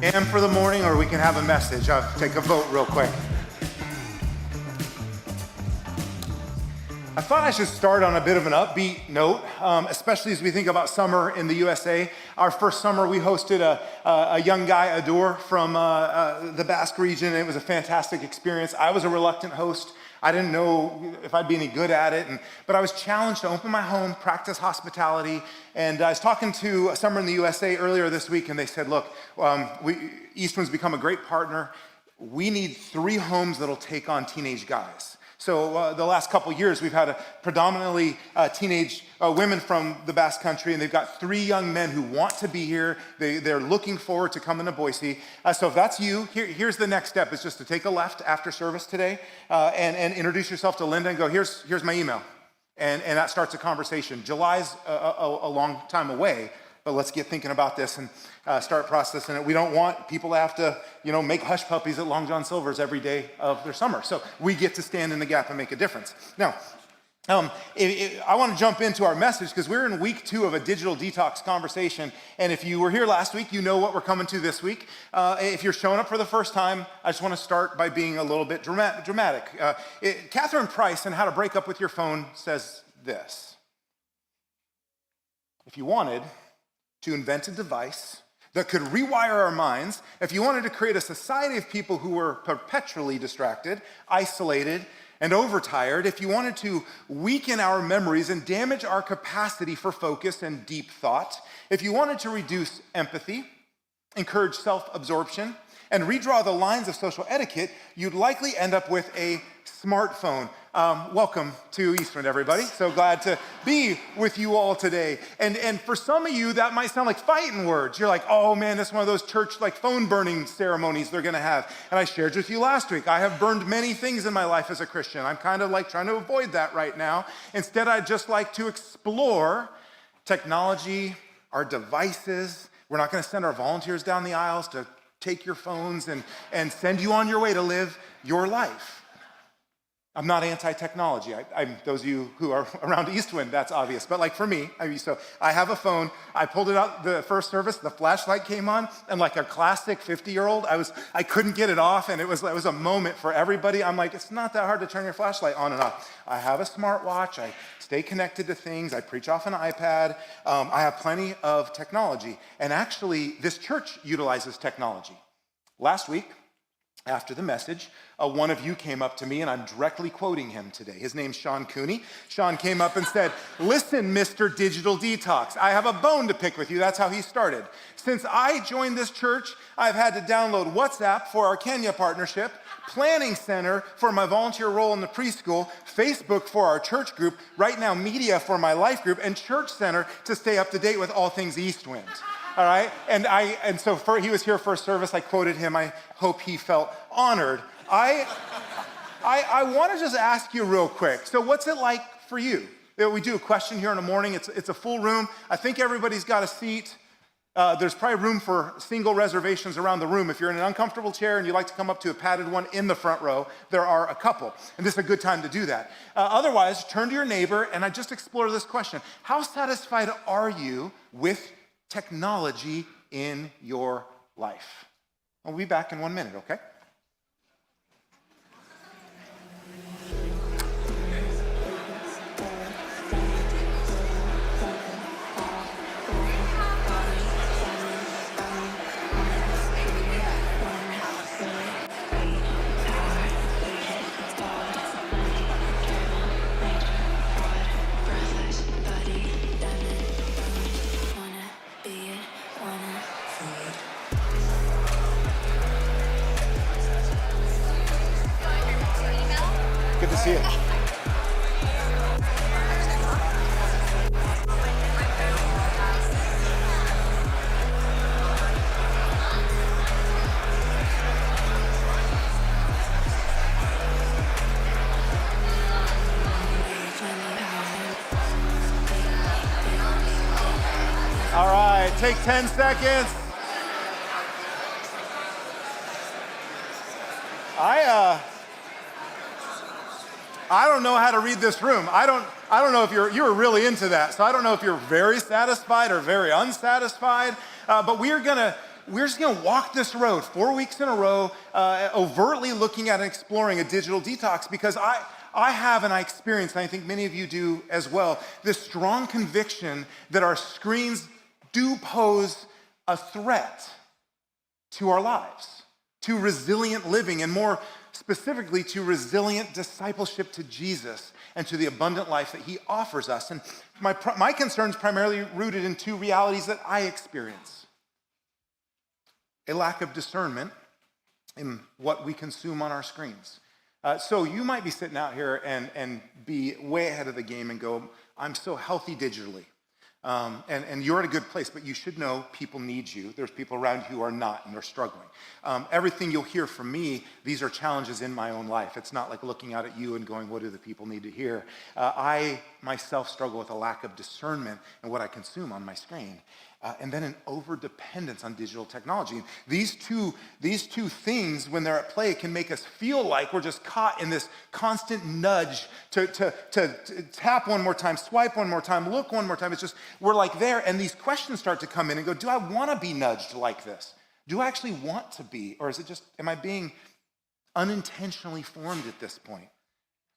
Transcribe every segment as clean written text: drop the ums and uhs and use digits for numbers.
And for the morning, or we can have a message. I'll take a vote real quick. I thought I should start on a bit of an upbeat note, especially as we think about summer in the USA. Our first summer, we hosted a young guy, Ador, from the Basque region. It was a fantastic experience. I was a reluctant host. I didn't know if I'd be any good at it, but I was challenged to open my home, practice hospitality, and I was talking to Summer in the USA earlier this week, and they said, look, Eastman's become a great partner. We need 3 homes that'll take on teenage guys. So the last couple years, we've had a predominantly teenage women from the Basque Country, and they've got 3 young men who want to be here. They're looking forward to coming to Boise. So if that's you, here's the next step. Is just to take a left after service today and introduce yourself to Linda and go, here's my email. And that starts a conversation. July's a long time away, but let's get thinking about this and start processing it. We don't want people to have to, make hush puppies at Long John Silver's every day of their summer. So we get to stand in the gap and make a difference. Now, I want to jump into our message because we're in week 2 of a digital detox conversation. And if you were here last week, you know what we're coming to this week. If you're showing up for the first time, I just want to start by being a little bit dramatic. Catherine Price in How to Break Up With Your Phone says this: if you wanted to invent a device that could rewire our minds, if you wanted to create a society of people who were perpetually distracted, isolated, and overtired, if you wanted to weaken our memories and damage our capacity for focus and deep thought, if you wanted to reduce empathy, encourage self-absorption, and redraw the lines of social etiquette, you'd likely end up with a smartphone. Welcome to Eastman, everybody. So glad to be with you all today. And for some of you, that might sound like fighting words. You're like, oh man, that's one of those church phone burning ceremonies they're gonna have. And I shared with you last week, I have burned many things in my life as a Christian. I'm kind of trying to avoid that right now. Instead, I'd just like to explore technology, our devices. We're not gonna send our volunteers down the aisles to take your phones and send you on your way to live your life. I'm not anti-technology. Those of you who are around Eastwind, that's obvious. But for me, so I have a phone. I pulled it out the first service. The flashlight came on, and like a classic 50-year-old, I couldn't get it off, and it was a moment for everybody. I'm like, it's not that hard to turn your flashlight on and off. I have a smartwatch. I stay connected to things. I preach off an iPad. I have plenty of technology. And actually, this church utilizes technology. Last week, after the message, one of you came up to me, and I'm directly quoting him today. His name's Sean Cooney. Sean came up and said, listen, Mr. Digital Detox, I have a bone to pick with you. That's how he started. Since I joined this church, I've had to download WhatsApp for our Kenya partnership, Planning Center for my volunteer role in the preschool, Facebook for our church group, right now media for my life group, and Church Center to stay up to date with all things Eastwind. All right, and so he was here first service. I quoted him. I hope he felt honored. I want to just ask you real quick. So, what's it like for you? We do a question here in the morning. It's a full room. I think everybody's got a seat. There's probably room for single reservations around the room. If you're in an uncomfortable chair and you'd like to come up to a padded one in the front row, there are a couple, and this is a good time to do that. Otherwise, turn to your neighbor and I just explore this question: how satisfied are you with technology in your life? I'll be back in 1 minute, okay? Good to see you. All right, take 10 seconds. I don't know how to read this room. I don't know if you're really into that. So I don't know if you're very satisfied or very unsatisfied. But we're just gonna walk this road 4 weeks in a row, overtly looking at and exploring a digital detox, because I have, and I experience, and I think many of you do as well, this strong conviction that our screens do pose a threat to our lives, to resilient living, and more specifically to resilient discipleship to Jesus and to the abundant life that he offers us. And my concern is primarily rooted in two realities that I experience: a lack of discernment in what we consume on our screens. So you might be sitting out here and be way ahead of the game and go, I'm so healthy digitally. And you're in a good place, but you should know people need you. There's people around you who are not, and they're struggling. Everything you'll hear from me, these are challenges in my own life. It's not like looking out at you and going, what do the people need to hear? I myself struggle with a lack of discernment in what I consume on my screen. And then an over-dependence on digital technology. These two things, when they're at play, can make us feel like we're just caught in this constant nudge to tap one more time, swipe one more time, look one more time. It's just, we're like there, and these questions start to come in and go, do I want to be nudged like this? Do I actually want to be? Or is it just, am I being unintentionally formed at this point?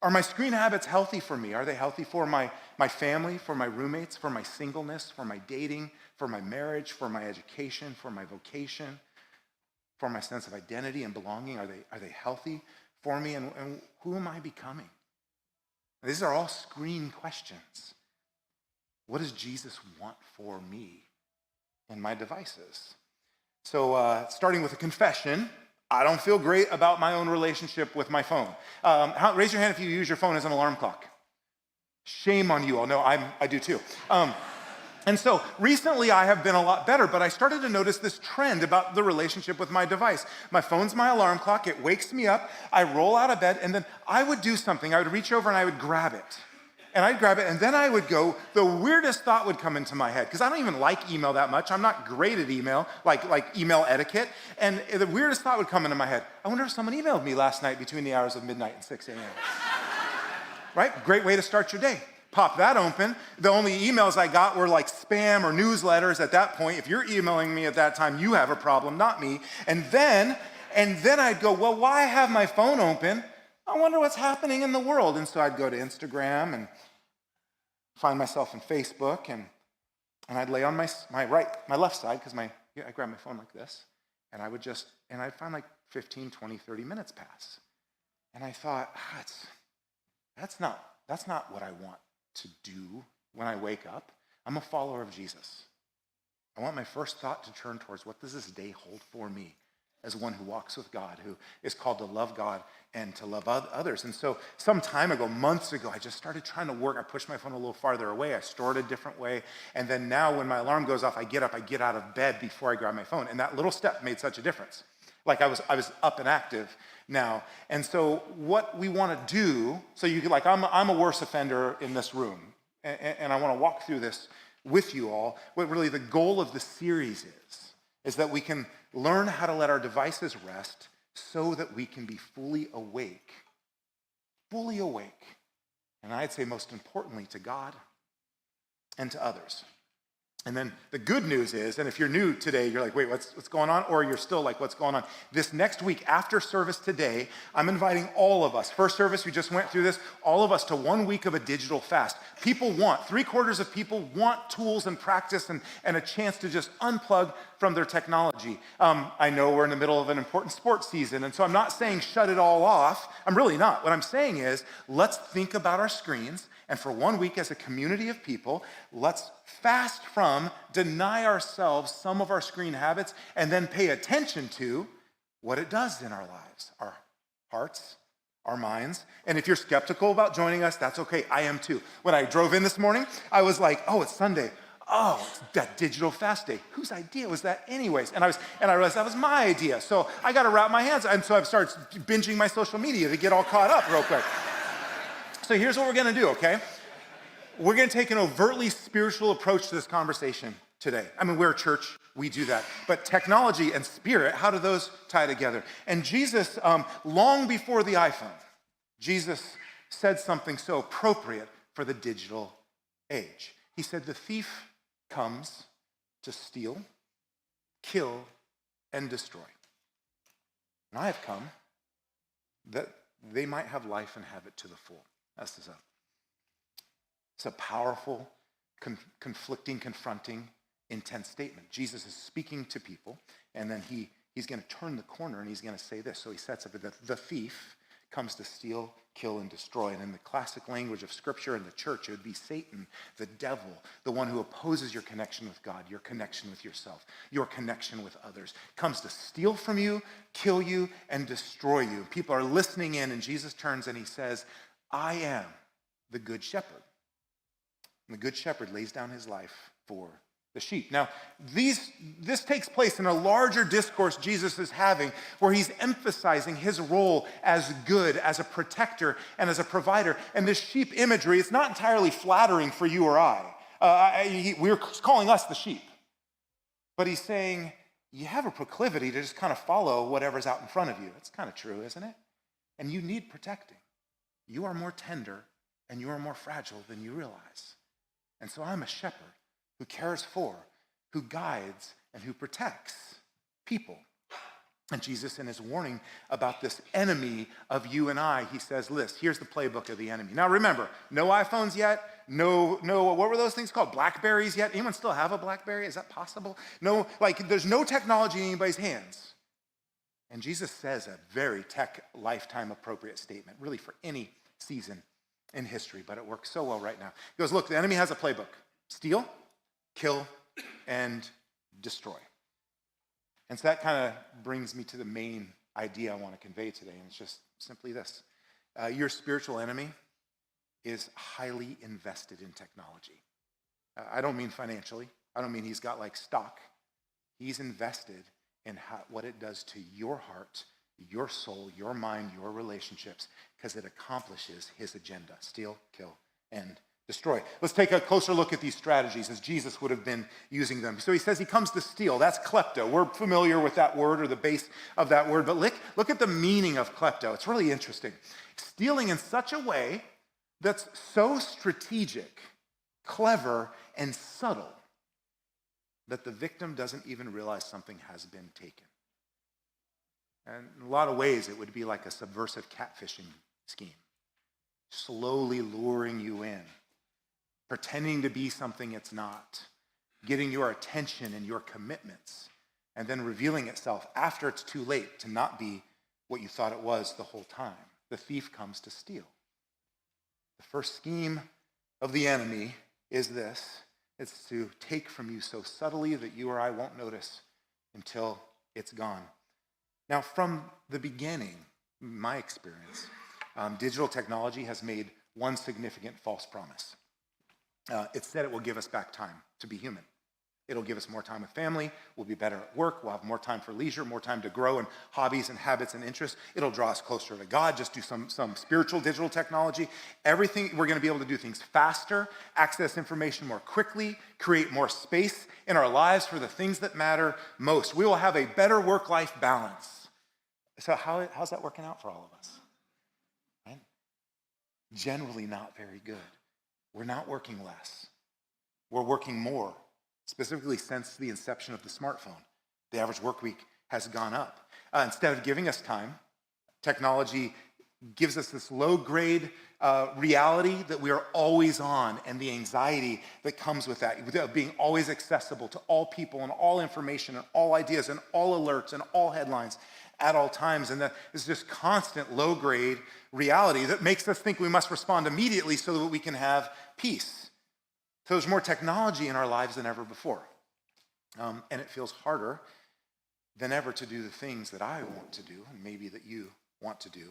Are my screen habits healthy for me? Are they healthy for my family, for my roommates, for my singleness, for my dating, for my marriage, for my education, for my vocation, for my sense of identity and belonging? Are they healthy for me? And who am I becoming? These are all screen questions. What does Jesus want for me and my devices? So starting with a confession, I don't feel great about my own relationship with my phone. Raise your hand if you use your phone as an alarm clock. Shame on you all. No, I do too. And so recently I have been a lot better, but I started to notice this trend about the relationship with my device. My phone's my alarm clock. It wakes me up. I roll out of bed, and then I would do something. I would reach over and I would grab it. And I'd grab it, and then I would go, the weirdest thought would come into my head, because I don't even like email that much. I'm not great at email, like email etiquette. And the weirdest thought would come into my head. I wonder if someone emailed me last night between the hours of midnight and 6 a.m. Right? Great way to start your day. Pop that open. The only emails I got were like spam or newsletters at that point. If you're emailing me at that time, you have a problem, not me. And then I'd go, well, why have my phone open? I wonder what's happening in the world. And so I'd go to Instagram and find myself in Facebook, and I'd lay on my left side, because I grab my phone like this, and I'd find like 15, 20, 30 minutes pass. And I thought, that's not what I want to do when I wake up. I'm a follower of Jesus. I want my first thought to turn towards, what does this day hold for me as one who walks with God, who is called to love God and to love others? And so some time ago, months ago, I just started trying to work. I pushed my phone a little farther away. I stored it a different way. And then now when my alarm goes off, I get out of bed before I grab my phone. And that little step made such a difference. Like I was up and active now. And so what we want to do, so you could, like, I'm a worse offender in this room. And I want to walk through this with you all. What really the goal of the series is that we can learn how to let our devices rest so that we can be fully awake, and I'd say most importantly to God and to others. And then the good news is, and if you're new today, you're like, wait, what's going on? Or you're still like, what's going on? This next week after service today, I'm inviting all of us. First service, we just went through this, all of us to 1 week of a digital fast. People want, 3/4 of people want tools and practice and a chance to just unplug from their technology. I know we're in the middle of an important sports season, and so I'm not saying shut it all off. I'm really not. What I'm saying is, let's think about our screens, and for 1 week as a community of people, let's fast from, deny ourselves some of our screen habits, and then pay attention to what it does in our lives, our hearts, our minds. And if you're skeptical about joining us, that's okay. I am too. When I drove in this morning, I was like, oh, it's Sunday. Oh, it's that digital fast day. Whose idea was that anyways? And I realized that was my idea. So I got to wrap my hands. And so I've started binging my social media to get all caught up real quick. So here's what we're going to do, okay? We're going to take an overtly spiritual approach to this conversation today. I mean, we're a church. We do that. But technology and spirit, how do those tie together? And Jesus, long before the iPhone, Jesus said something so appropriate for the digital age. He said, the thief comes to steal, kill, and destroy. And I have come that they might have life and have it to the full. It's a powerful, conflicting, confronting, intense statement. Jesus is speaking to people, and then he's going to turn the corner and he's going to say this. So he sets up the thief comes to steal, kill, and destroy. And in the classic language of Scripture and the church, it would be Satan, the devil, the one who opposes your connection with God, your connection with yourself, your connection with others, comes to steal from you, kill you, and destroy you. People are listening in, and Jesus turns and he says, I am the good shepherd. And the good shepherd lays down his life for the sheep. Now, this takes place in a larger discourse Jesus is having where he's emphasizing his role as good, as a protector, and as a provider. And this sheep imagery, it's not entirely flattering for you or I. We're calling us the sheep. But he's saying, you have a proclivity to just kind of follow whatever's out in front of you. It's kind of true, isn't it? And you need protecting. You are more tender and you are more fragile than you realize. And so I'm a shepherd who cares for, who guides, and who protects people. And Jesus, in his warning about this enemy of you and I, he says, listen, here's the playbook of the enemy. Now remember, no iPhones yet, no, what were those things called? Blackberries yet? Anyone still have a Blackberry? Is that possible? No, there's no technology in anybody's hands. And Jesus says a very tech lifetime appropriate statement, really for any season in history, but it works so well right now. He goes, look, the enemy has a playbook. Steal, kill, and destroy. And so that kind of brings me to the main idea I want to convey today, and it's just simply this. Your spiritual enemy is highly invested in technology. I don't mean financially. I don't mean he's got stock. He's invested in what it does to your heart, your soul, your mind, your relationships, because it accomplishes his agenda. Steal, kill, and destroy. Let's take a closer look at these strategies as Jesus would have been using them. So he says he comes to steal. That's klepto. We're familiar with that word or the base of that word, but look at the meaning of klepto. It's really interesting. Stealing in such a way that's so strategic, clever, and subtle that the victim doesn't even realize something has been taken. And in a lot of ways, it would be like a subversive catfishing scheme, slowly luring you in, pretending to be something it's not, getting your attention and your commitments, and then revealing itself after it's too late to not be what you thought it was the whole time. The thief comes to steal. The first scheme of the enemy is this. It's to take from you so subtly that you or I won't notice until it's gone. Now, from the beginning, my experience, digital technology has made one significant false promise. It said it will give us back time to be human. It'll give us more time with family. We'll be better at work. We'll have more time for leisure, more time to grow in hobbies and habits and interests. It'll draw us closer to God. Just do some spiritual digital technology. Everything, we're going to be able to do things faster, access information more quickly, create more space in our lives for the things that matter most. We will have a better work-life balance. So how's that working out for all of us? Right? Generally not very good. We're not working less. We're working more, specifically since the inception of the smartphone. The average work week has gone up. Instead of giving us time, technology gives us this low-grade reality that we are always on, and the anxiety that comes with that, with being always accessible to all people and all information and all ideas and all alerts and all headlines at all times. And that is just constant low-grade reality that makes us think we must respond immediately so that we can have peace. So there's more technology in our lives than ever before. And it feels harder than ever to do the things that I want to do and maybe that you want to do.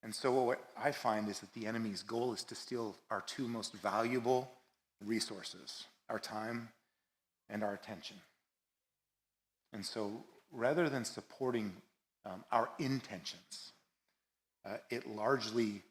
And so what I find is that the enemy's goal is to steal our two most valuable resources, our time and our attention. And so rather than supporting our intentions, it largely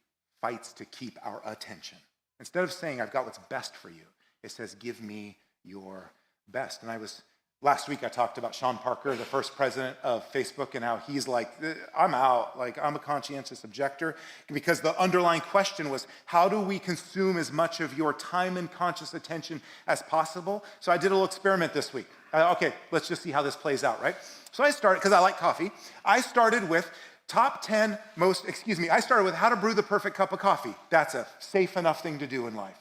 fights to keep our attention. Instead of saying, I've got what's best for you, it says, give me your best. And I was Last week I talked about Sean Parker, the first president of Facebook, and how he's like, I'm out, like I'm a conscientious objector, because the underlying question was, how do we consume as much of your time and conscious attention as possible? So I did a little experiment this week. Okay, let's just see how this plays out, right? So I started, because I like coffee, I started with I started with how to brew the perfect cup of coffee. That's a safe enough thing to do in life.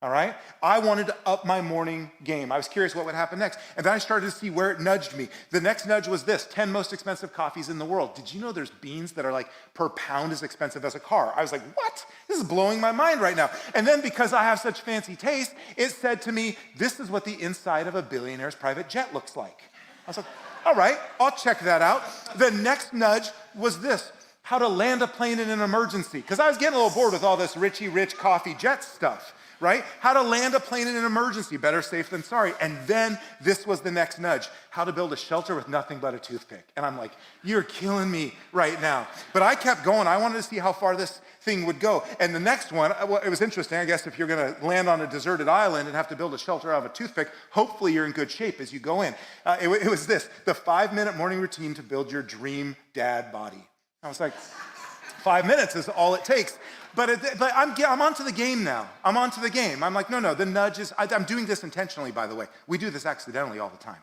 All right? I wanted to up my morning game. I was curious what would happen next. And then I started to see where it nudged me. The next nudge was this: 10 most expensive coffees in the world. Did you know there's beans that are like per pound as expensive as a car? I was like, what? This is blowing my mind right now. And then because I have such fancy taste, it said to me, this is what the inside of a billionaire's private jet looks like. I was like, all right, I'll check that out. The next nudge was this: how to land a plane in an emergency. Because I was getting a little bored with all this Richie Rich coffee jet stuff. Right? How to land a plane in an emergency, better safe than sorry. And then this was the next nudge: how to build a shelter with nothing but a toothpick. And I'm like, you're killing me right now. But I kept going. I wanted to see how far this thing would go. And the next one, well, it was interesting. I guess if you're going to land on a deserted island and have to build a shelter out of a toothpick, hopefully you're in good shape as you go in. It was this: the 5-minute morning routine to build your dream dad body. I was like, 5 minutes is all it takes. But I'm onto the game now. I'm onto the game. I'm like, no, the nudge is, I'm doing this intentionally, by the way. We do this accidentally all the time.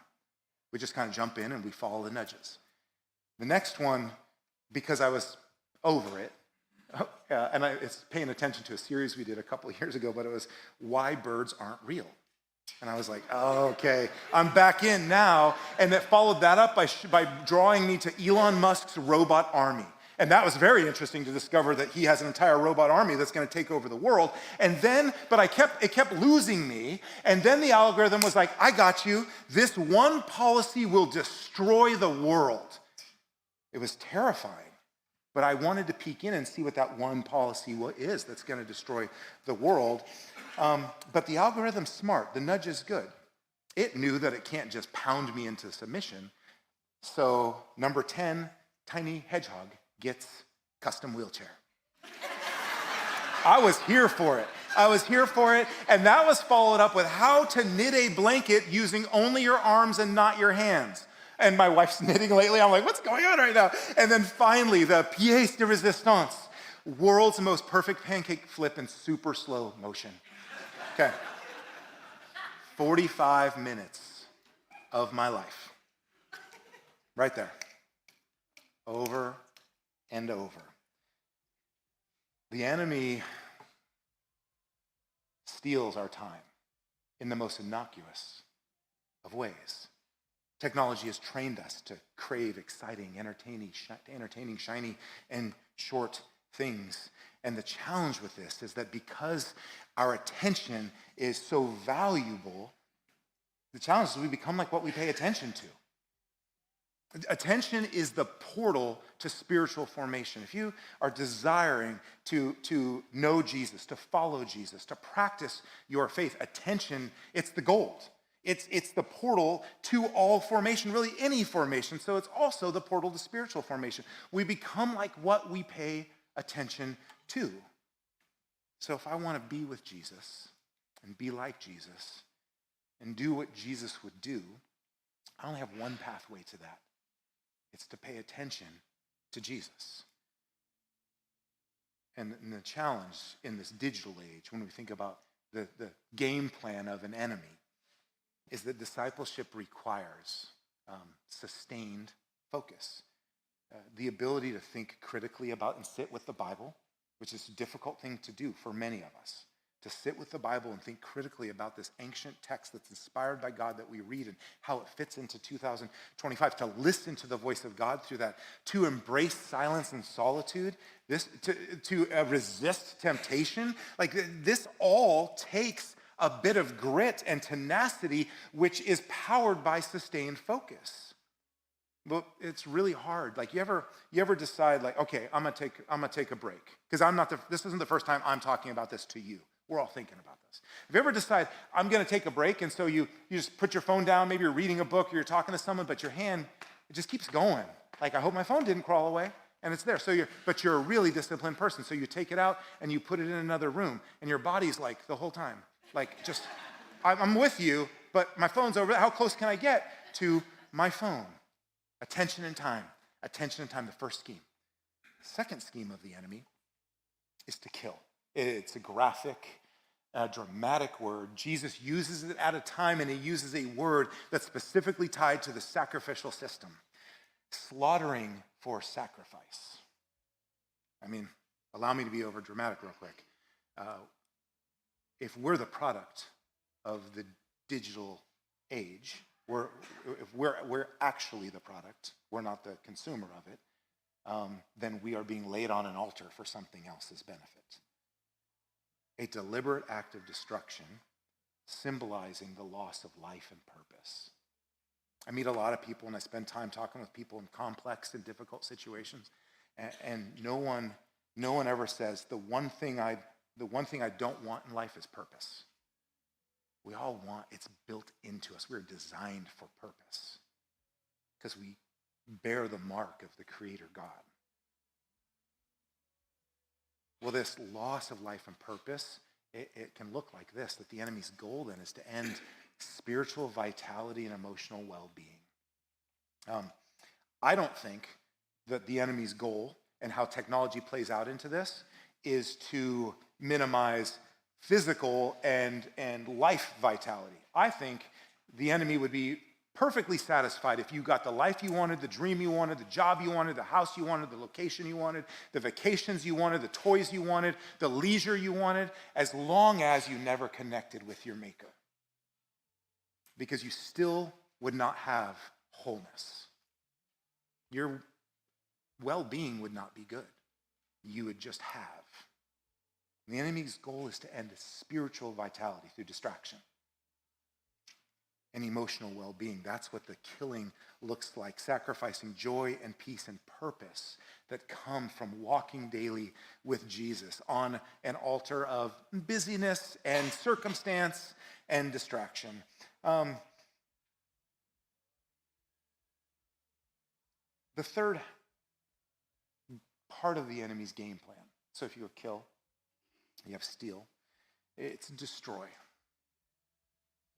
We just kind of jump in and we follow the nudges. The next one, because I was over it, it's paying attention to a series we did a couple of years ago, but it was Why Birds Aren't Real. And I was like, oh, okay, I'm back in now. And it followed that up by drawing me to Elon Musk's robot army. And that was very interesting to discover that he has an entire robot army that's going to take over the world. And then, it kept losing me. And then the algorithm was like, I got you. This one policy will destroy the world. It was terrifying. But I wanted to peek in and see what that one policy is that's going to destroy the world. But the algorithm's smart. The nudge is good. It knew that it can't just pound me into submission. So number 10, tiny hedgehog gets custom wheelchair. I was here for it. And that was followed up with how to knit a blanket using only your arms and not your hands. And my wife's knitting lately. I'm like, what's going on right now? And then finally, the pièce de résistance: world's most perfect pancake flip in super slow motion. Okay. 45 minutes of my life. Right there. Over and over. The enemy steals our time in the most innocuous of ways. Technology has trained us to crave exciting, entertaining, shiny, and short things. And the challenge with this is that because our attention is so valuable, the challenge is we become like what we pay attention to. Attention is the portal to spiritual formation. If you are desiring to know Jesus, to follow Jesus, to practice your faith, attention, it's the gold. It's the portal to all formation, really any formation. So it's also the portal to spiritual formation. We become like what we pay attention to. So if I want to be with Jesus and be like Jesus and do what Jesus would do, I only have one pathway to that. It's to pay attention to Jesus. And the challenge in this digital age, when we think about the game plan of an enemy, is that discipleship requires sustained focus. The ability to think critically about and sit with the Bible, which is a difficult thing to do for many of us. To sit with the Bible and think critically about this ancient text that's inspired by God that we read and how it fits into 2025, to listen to the voice of God through that, to embrace silence and solitude, to resist temptation. Like this all takes a bit of grit and tenacity, which is powered by sustained focus. But it's really hard. Like you ever decide like, okay, I'm gonna take a break because this isn't the first time I'm talking about this to you. We're all thinking about this. Have you ever decided, I'm going to take a break, and so you just put your phone down, maybe you're reading a book or you're talking to someone, but your hand, it just keeps going. Like, I hope my phone didn't crawl away, and it's there. But you're a really disciplined person, so you take it out and you put it in another room, and your body's like, the whole time, like, just, I'm with you, but my phone's over there. How close can I get to my phone. Attention and time. Attention and time, the first scheme. The second scheme of the enemy is to kill. It's a graphic, dramatic word. Jesus uses it at a time, and he uses a word that's specifically tied to the sacrificial system. Slaughtering for sacrifice. I mean, allow me to be over dramatic real quick. If we're the product of the digital age, if we're actually the product, we're not the consumer of it, then we are being laid on an altar for something else's benefit. A deliberate act of destruction symbolizing the loss of life and purpose. I meet a lot of people, and I spend time talking with people in complex and difficult situations, and no one ever says the one thing I don't want in life is purpose. We all want, it's built into us. We're designed for purpose because we bear the mark of the Creator God. Well, this loss of life and purpose, it can look like this, that the enemy's goal then is to end spiritual vitality and emotional well-being. I don't think that the enemy's goal and how technology plays out into this is to minimize physical and life vitality. I think the enemy would be perfectly satisfied if you got the life you wanted, the dream you wanted, the job you wanted, the house you wanted, the location you wanted, the vacations you wanted, the toys you wanted, the leisure you wanted, as long as you never connected with your maker. Because you still would not have wholeness. Your well-being would not be good. You would just have. And the enemy's goal is to end spiritual vitality through distraction and emotional well-being. That's what the killing looks like, sacrificing joy and peace and purpose that come from walking daily with Jesus on an altar of busyness and circumstance and distraction. The third part of the enemy's game plan, so if you have kill, you have steal, it's destroy.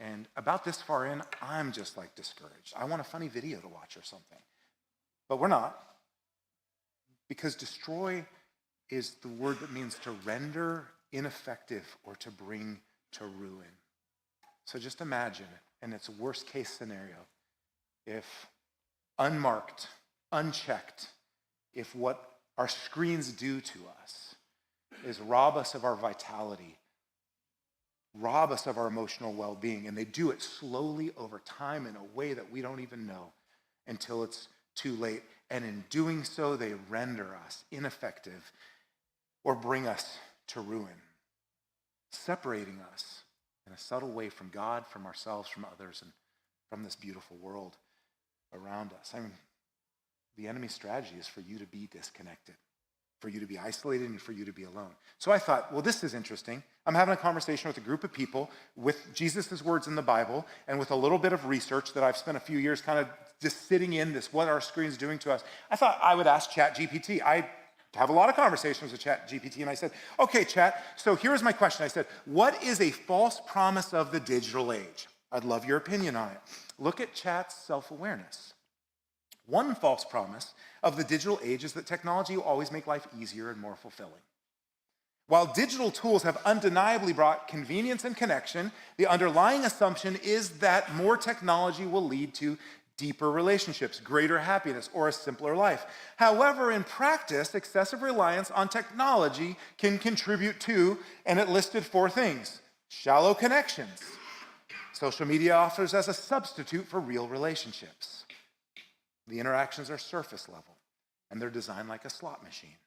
And about this far in, I'm just like discouraged. I want a funny video to watch or something. But we're not. Because destroy is the word that means to render ineffective or to bring to ruin. So just imagine, in its worst case scenario, if unmarked, unchecked, if what our screens do to us is rob us of our vitality, rob us of our emotional well-being, and they do it slowly over time in a way that we don't even know until it's too late. And in doing so, they render us ineffective or bring us to ruin, separating us in a subtle way from God, from ourselves, from others, and from this beautiful world around us. I mean, the enemy's strategy is for you to be disconnected, for you to be isolated, and for you to be alone. So I thought, well, this is interesting. I'm having a conversation with a group of people with Jesus' words in the Bible and with a little bit of research that I've spent a few years kind of just sitting in this, what our screen's doing to us. I thought I would ask ChatGPT. I have a lot of conversations with ChatGPT, and I said, okay, Chat, so here's my question. I said, what is a false promise of the digital age? I'd love your opinion on it. Look at Chat's self-awareness. One false promise of the digital age is that technology will always make life easier and more fulfilling. While digital tools have undeniably brought convenience and connection, the underlying assumption is that more technology will lead to deeper relationships, greater happiness, or a simpler life. However, in practice, excessive reliance on technology can contribute to, and it listed 4 things: shallow connections. Social media offers as a substitute for real relationships. The interactions are surface level, and they're designed like a slot machine.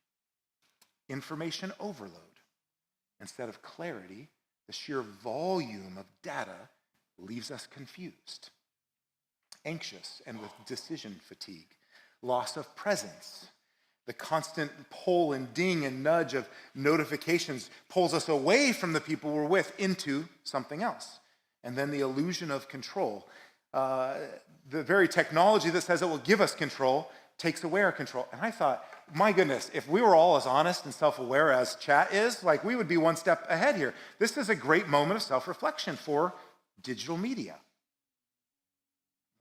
Information overload. Instead of clarity, the sheer volume of data leaves us confused, anxious, and with decision fatigue. Loss of presence. The constant pull and ding and nudge of notifications pulls us away from the people we're with into something else. And then the illusion of control. The very technology that says it will give us control takes away our control. And I thought, my goodness, if we were all as honest and self-aware as Chat is, like we would be one step ahead here. This is a great moment of self-reflection for digital media.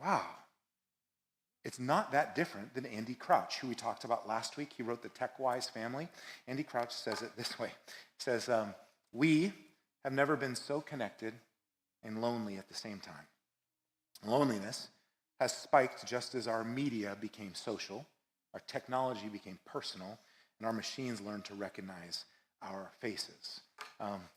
Wow, It's not that different than Andy Crouch, who we talked about last week. He wrote The Tech-Wise Family. Andy Crouch says it this way. He says, we have never been so connected and lonely at the same time. Loneliness has spiked just as our media became social, our technology became personal, and our machines learned to recognize our faces.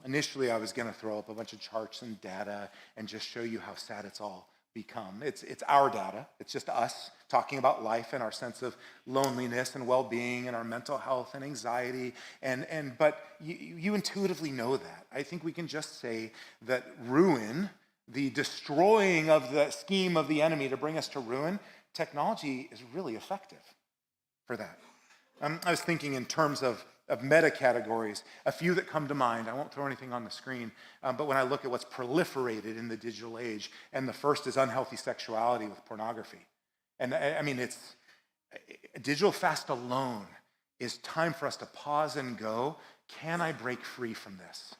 Initially, I was going to throw up a bunch of charts and data and just show you how sad it's all become. It's our data. It's just us talking about life and our sense of loneliness and well-being and our mental health and anxiety. But you intuitively know that. I think we can just say that ruin, the destroying of the scheme of the enemy to bring us to ruin, technology is really effective for that. I was thinking in terms of meta categories, a few that come to mind. I won't throw anything on the screen, but when I look at what's proliferated in the digital age, and the first is unhealthy sexuality with pornography. And I mean, it's digital fast alone is time for us to pause and go, can I break free from this?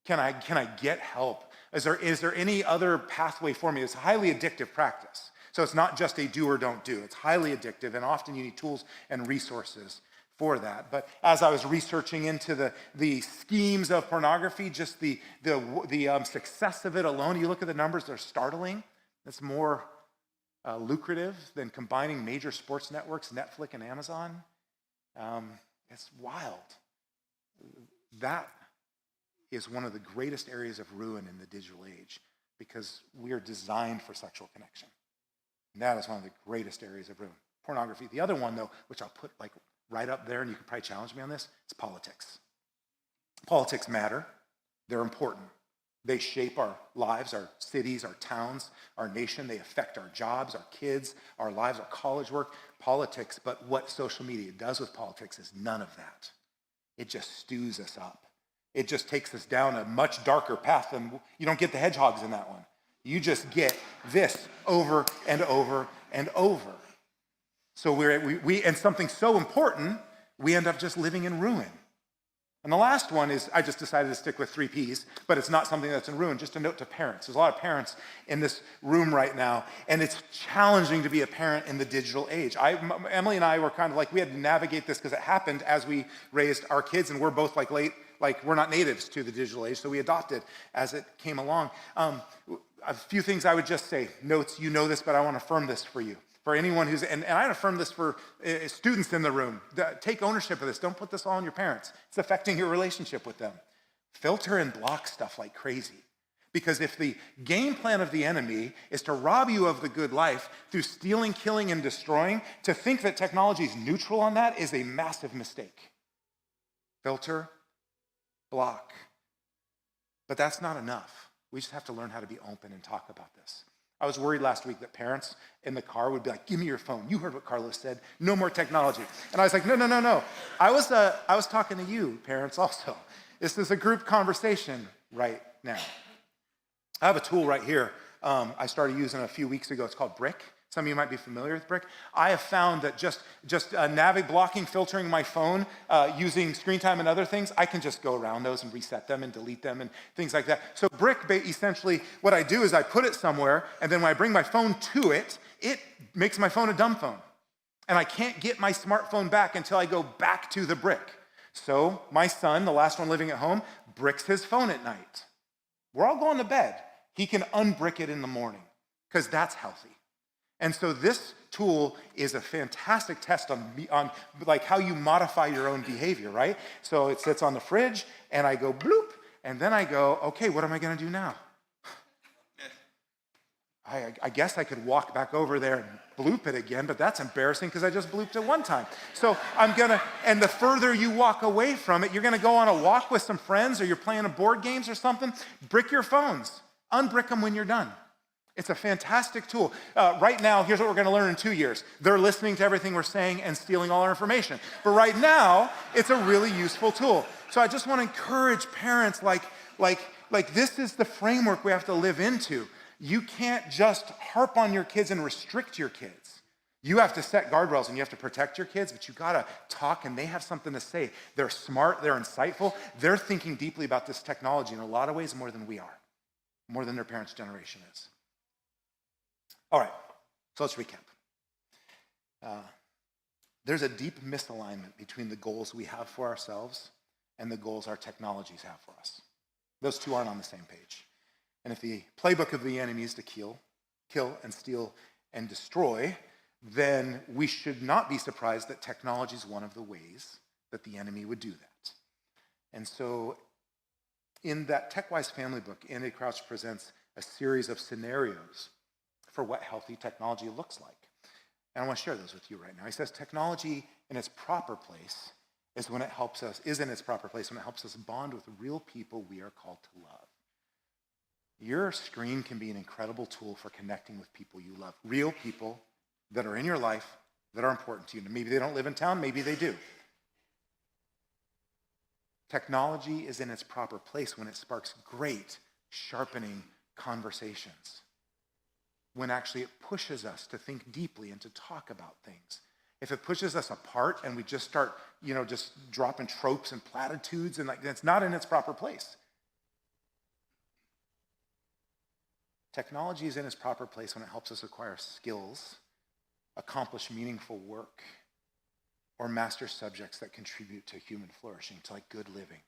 Can I get help? Is there any other pathway for me? It's a highly addictive practice. So it's not just a do or don't do. It's highly addictive, and often you need tools and resources for that. But as I was researching into the schemes of pornography, just the success of it alone, you look at the numbers, they're startling. It's more lucrative than combining major sports networks, Netflix and Amazon. It's wild. That is one of the greatest areas of ruin in the digital age because we are designed for sexual connection. And that is one of the greatest areas of ruin. Pornography. The other one, though, which I'll put like right up there, and you can probably challenge me on this, it's politics. Politics matter. They're important. They shape our lives, our cities, our towns, our nation. They affect our jobs, our kids, our lives, our college work, politics. But what social media does with politics is none of that. It just stews us up. It just takes us down a much darker path, and you don't get the hedgehogs in that one. You just get this over and over and over. So we and something so important, we end up just living in ruin. And the last one is, I just decided to stick with 3 Ps, but it's not something that's in ruin. Just a note to parents. There's a lot of parents in this room right now, and it's challenging to be a parent in the digital age. Emily and I were kind of like, we had to navigate this because it happened as we raised our kids, and we're both like we're not natives to the digital age, so we adopted as it came along. A few things I would just say. Notes, you know this, but I want to affirm this for you. For anyone who's, and I affirm this for students in the room. Take ownership of this. Don't put this all on your parents. It's affecting your relationship with them. Filter and block stuff like crazy. Because if the game plan of the enemy is to rob you of the good life through stealing, killing, and destroying, to think that technology is neutral on that is a massive mistake. Filter, block. But that's not enough. We just have to learn how to be open and talk about this. I was worried last week that parents in the car would be like, give me your phone. You heard what Carlos said. No more technology. And I was like, no. I was talking to you, parents, also. This is a group conversation right now. I have a tool right here I started using a few weeks ago. It's called Brick. Some of you might be familiar with Brick. I have found that just blocking, filtering my phone, using screen time and other things, I can just go around those and reset them and delete them and things like that. So Brick, essentially, what I do is I put it somewhere, and then when I bring my phone to it, it makes my phone a dumb phone. And I can't get my smartphone back until I go back to the Brick. So my son, the last one living at home, bricks his phone at night. We're all going to bed. He can unbrick it in the morning because that's healthy. And so this tool is a fantastic test on like how you modify your own behavior, right? So it sits on the fridge, and I go bloop, and then I go, okay, what am I going to do now? I guess I could walk back over there and bloop it again, but that's embarrassing because I just blooped it one time. So and the further you walk away from it, you're going to go on a walk with some friends, or you're playing a board games or something, brick your phones. Unbrick them when you're done. It's a fantastic tool. Right now, here's what we're going to learn in 2 years. They're listening to everything we're saying and stealing all our information. But right now, it's a really useful tool. So I just want to encourage parents like this is the framework we have to live into. You can't just harp on your kids and restrict your kids. You have to set guardrails and you have to protect your kids, but you got to talk, and they have something to say. They're smart, they're insightful, they're thinking deeply about this technology in a lot of ways more than we are, more than their parents' generation is. All right, so let's recap. There's a deep misalignment between the goals we have for ourselves and the goals our technologies have for us. Those two aren't on the same page. And if the playbook of the enemy is to kill and steal and destroy, then we should not be surprised that technology is one of the ways that the enemy would do that. And so in that TechWise family book, Andy Crouch presents a series of scenarios for what healthy technology looks like. And I want to share those with you right now. He says technology in its proper place is in its proper place when it helps us bond with real people we are called to love. Your screen can be an incredible tool for connecting with people you love. Real people that are in your life that are important to you. Maybe they don't live in town, maybe they do. Technology is in its proper place when it sparks great, sharpening conversations. When actually it pushes us to think deeply and to talk about things. If it pushes us apart and we just start, just dropping tropes and platitudes and it's not in its proper place. Technology is in its proper place when it helps us acquire skills, accomplish meaningful work, or master subjects that contribute to human flourishing, to good living.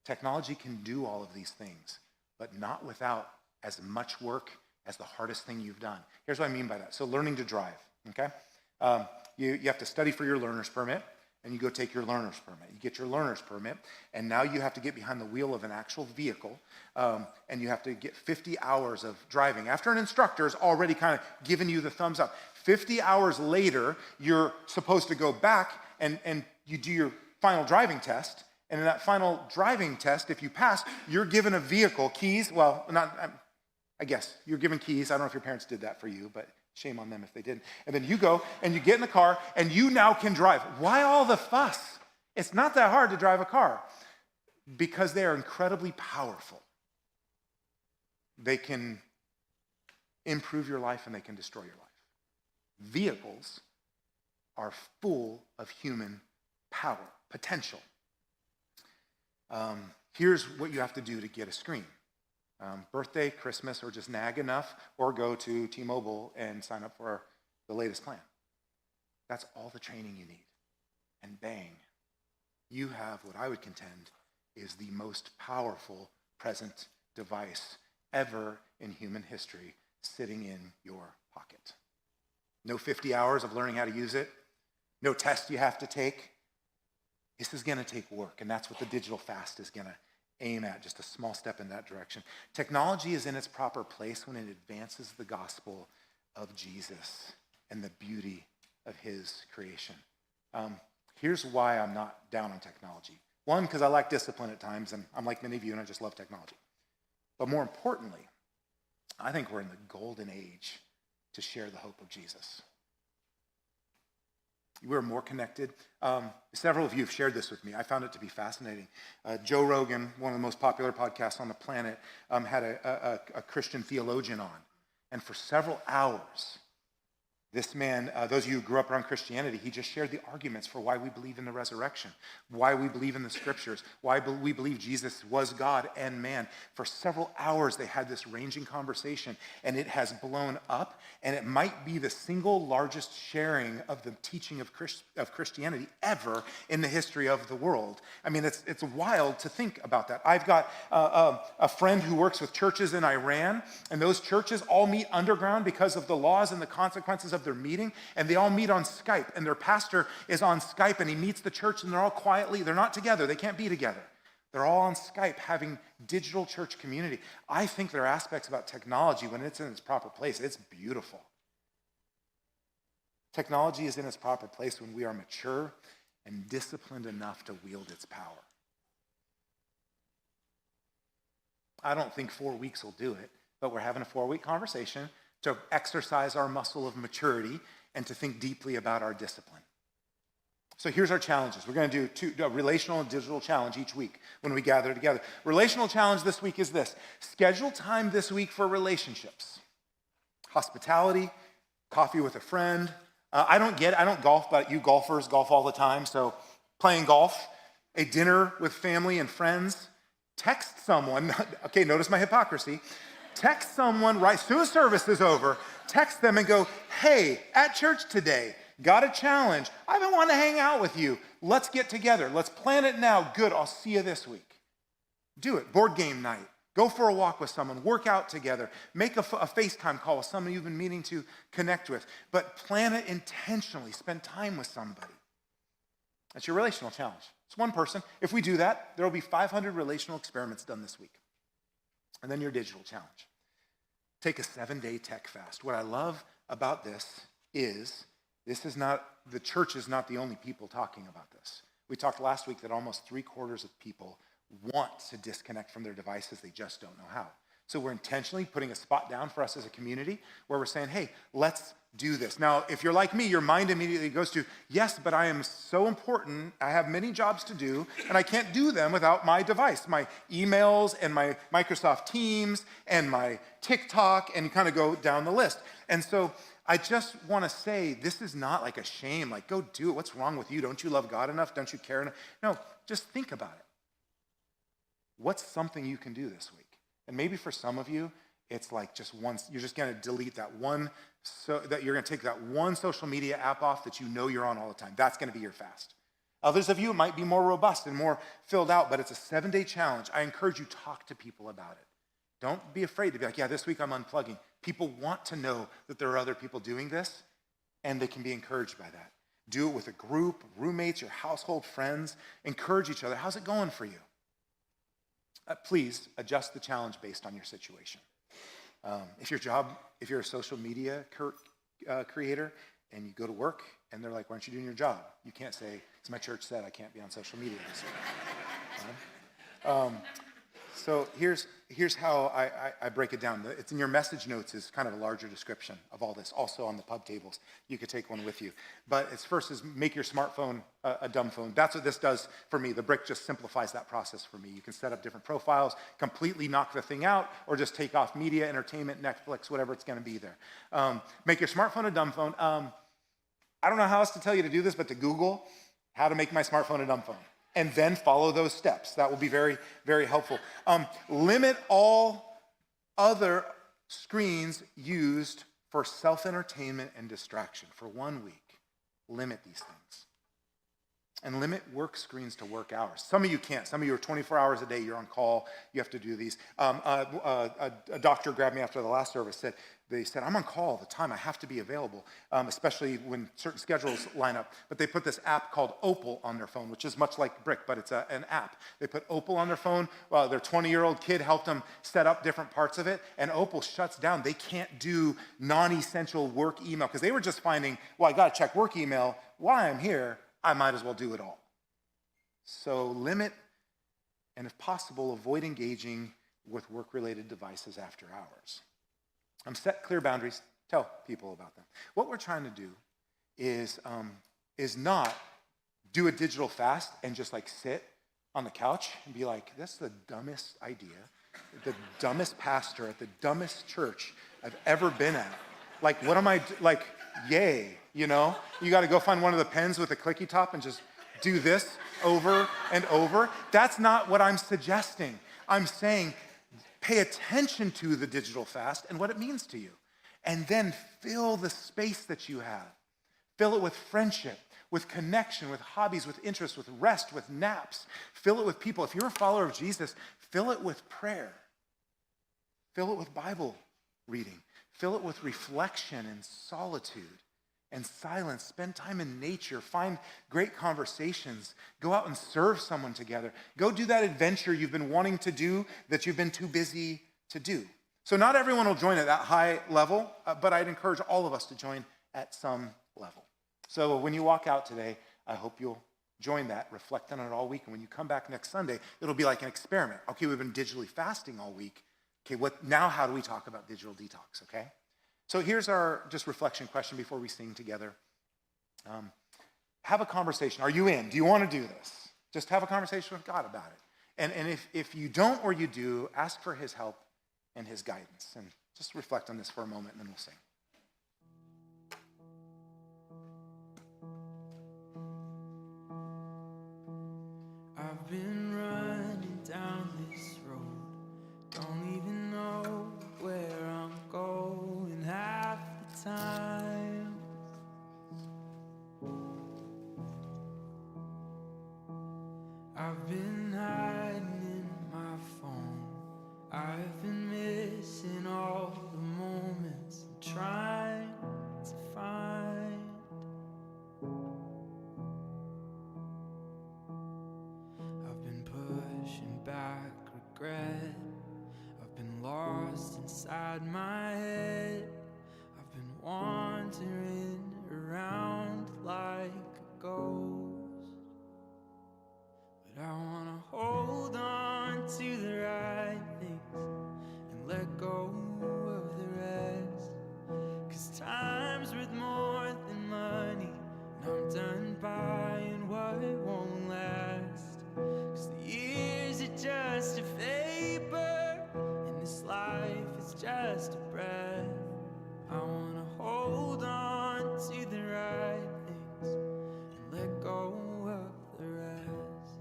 Technology can do all of these things, but not without as much work as the hardest thing you've done. Here's what I mean by that. So learning to drive, okay? You have to study for your learner's permit, and you go take your learner's permit. You get your learner's permit, and now you have to get behind the wheel of an actual vehicle, and you have to get 50 hours of driving. After an instructor's already kind of given you the thumbs up, 50 hours later, you're supposed to go back and you do your final driving test, and in that final driving test, if you pass, you're given a vehicle, keys, I guess you're given keys. I don't know if your parents did that for you, but shame on them if they didn't. And then you go and you get in the car and you now can drive. Why all the fuss? It's not that hard to drive a car because they are incredibly powerful. They can improve your life and they can destroy your life. Vehicles are full of human power, potential. Here's what you have to do to get a screen. Birthday, Christmas, or just nag enough, or go to T-Mobile and sign up for the latest plan. That's all the training you need. And bang, you have what I would contend is the most powerful present device ever in human history sitting in your pocket. No 50 hours of learning how to use it. No test you have to take. This is going to take work, and that's what the digital fast is going to aim at, just a small step in that direction. Technology is in its proper place when it advances the gospel of Jesus and the beauty of his creation. Here's why I'm not down on technology. One, because I lack discipline at times, and I'm like many of you, and I just love technology. But more importantly, I think we're in the golden age to share the hope of Jesus. We're more connected. Several of you have shared this with me. I found it to be fascinating. Joe Rogan, one of the most popular podcasts on the planet, had a Christian theologian on. And for several hours, this man, those of you who grew up around Christianity, he just shared the arguments for why we believe in the resurrection, why we believe in the scriptures, why we believe Jesus was God and man. For several hours, they had this ranging conversation, and it has blown up, and it might be the single largest sharing of the teaching of Christianity ever in the history of the world. I mean, it's wild to think about that. I've got a friend who works with churches in Iran, and those churches all meet underground because of the laws and the consequences of their meeting, and they all meet on Skype, and their pastor is on Skype, and he meets the church, and they're all quietly, they're not together, they can't be together. They're all on Skype having digital church community. I think there are aspects about technology when it's in its proper place, it's beautiful. Technology is in its proper place when we are mature and disciplined enough to wield its power. I don't think 4 weeks will do it, but we're having a 4-week conversation to exercise our muscle of maturity and to think deeply about our discipline. So here's our challenges. We're going to do a relational and digital challenge each week when we gather together. Relational challenge this week is this. Schedule time this week for relationships. Hospitality, coffee with a friend. I don't golf, but you golfers golf all the time. So playing golf, a dinner with family and friends. Text someone. Okay, notice my hypocrisy. Text someone right as soon as service is over. Text them and go, hey, at church today, Got a challenge. I've been wanting to hang out with you. Let's get together. Let's plan it now. Good, I'll see you this week. Do it. Board game night. Go for a walk with someone. Work out together. Make a FaceTime call with someone you've been meaning to connect with. But plan it intentionally. Spend time with somebody. That's your relational challenge. It's one person. If we do that, there will be 500 relational experiments done this week. And then your digital challenge. Take a 7-day tech fast. What I love about this is the church is not the only people talking about this. We talked last week that almost 3/4 of people want to disconnect from their devices. They just don't know how. So we're intentionally putting a spot down for us as a community where we're saying, hey, let's do this. Now, if you're like me, your mind immediately goes to, yes, but I am so important. I have many jobs to do, and I can't do them without my device, my emails and my Microsoft Teams and my TikTok, and kind of go down the list. And so I just want to say, this is not like a shame, like go do it. What's wrong with you? Don't you love God enough? Don't you care enough? No, just think about it. What's something you can do this week? And maybe for some of you, it's like just once, you're just going to delete that one, so that you're going to take that one social media app off that you know you're on all the time. That's going to be your fast. Others of you, it might be more robust and more filled out, but it's a 7-day challenge. I encourage you, talk to people about it. Don't be afraid to be like, yeah, this week I'm unplugging. People want to know that there are other people doing this, and they can be encouraged by that. Do it with a group, roommates, your household, friends. Encourage each other. How's it going for you? Please adjust the challenge based on your situation. If you're a social media creator and you go to work and they're like, why aren't you doing your job? You can't say, it's my church said I can't be on social media this week. So here's how I break it down. It's in your message notes is kind of a larger description of all this, also on the pub tables. You could take one with you. But its first is make your smartphone a dumb phone. That's what this does for me. The brick just simplifies that process for me. You can set up different profiles, completely knock the thing out, or just take off media, entertainment, Netflix, whatever it's going to be there. Make your smartphone a dumb phone. I don't know how else to tell you to do this, but to Google how to make my smartphone a dumb phone. And then follow those steps. That will be very, very helpful. Limit all other screens used for self-entertainment and distraction for 1 week. Limit these things. And limit work screens to work hours. Some of you can't. Some of you are 24 hours a day. You're on call. You have to do these. A doctor grabbed me after the last service. They said, I'm on call all the time. I have to be available, especially when certain schedules line up. But they put this app called Opal on their phone, which is much like Brick, but it's an app. They put Opal on their phone. Well, their 20-year-old kid helped them set up different parts of it, and Opal shuts down. They can't do non-essential work email because they were just finding, well, I got to check work email. While I'm here, I might as well do it all. So limit, and if possible, avoid engaging with work-related devices after hours. Set clear boundaries. Tell people about them. What we're trying to do is not do a digital fast and just like sit on the couch and be like, that's the dumbest idea, the dumbest pastor at the dumbest church I've ever been at. Like, what am I, like, yay, you know? You got to go find one of the pens with a clicky top and just do this over and over. That's not what I'm suggesting. I'm saying, pay attention to the digital fast and what it means to you. And then fill the space that you have. Fill it with friendship, with connection, with hobbies, with interests, with rest, with naps. Fill it with people. If you're a follower of Jesus, fill it with prayer. Fill it with Bible reading. Fill it with reflection and solitude and silence. Spend time in nature. Find great conversations. Go out and serve someone together. Go do that adventure you've been wanting to do that you've been too busy to do. So not everyone will join at that high level, but I'd encourage all of us to join at some level. So when you walk out today, I hope you'll join that, reflect on it all week, and when you come back next Sunday, it'll be like an experiment. Okay, we've been digitally fasting all week. Okay, now how do we talk about digital detox, okay? So here's our just reflection question before we sing together. Have a conversation. Are you in? Do you want to do this? Just have a conversation with God about it. And if you don't or you do, ask for his help and his guidance. And just reflect on this for a moment, and then we'll sing. I've been running down this road, don't even know where I'm going half the time. inside my head. I've been wandering around like a ghost, but I wanna hold on to the right things and let go of the rest. 'Cause time's worth more than money, and I'm done buying what won't last. 'Cause the years are just a vapor, and this life is just a breath. I wanna hold on to the right things and let go of the rest.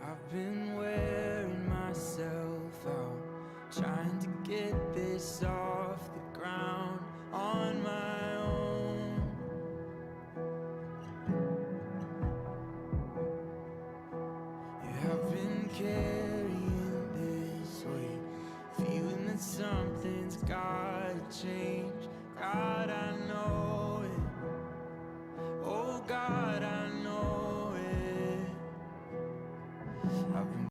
I've been wearing myself out, trying to get this off the ground on my own. Yeah, I've been carrying this weight, feeling that something's gotta change.